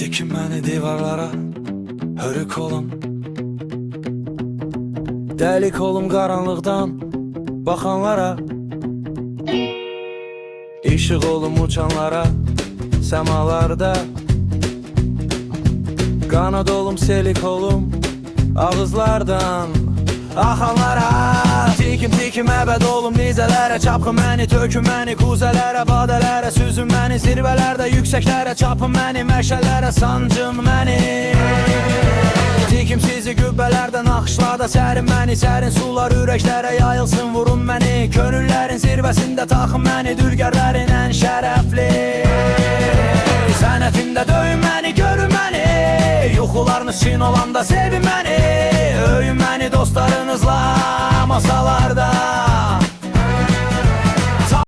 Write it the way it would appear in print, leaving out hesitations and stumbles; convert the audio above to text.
Dikin məni divarlara, hörük olum, dəlik olum qaranlıqdan baxanlara, İşıq olum uçanlara, səmalarda, qanad olum, selik olum, ağızlardan axanlara. Tikim əbəd olum nizələrə, çapxın məni, tökün məni quzələrə, badələrə, süzün məni zirvələrdə, yüksəklərə, çapın məni məşəllərə, sancın məni. Tikim sizi qübbələrdə, naxışlarda, sərin məni, sərin sular ürəklərə yayılsın, vurun məni, könüllərin zirvəsində taxın məni, dülgərlərin ən şərəfli sənətində döyün məni, görün məni, yuxularınız çin olanda sevin məni, öyün məni dostlarınızla masalarda.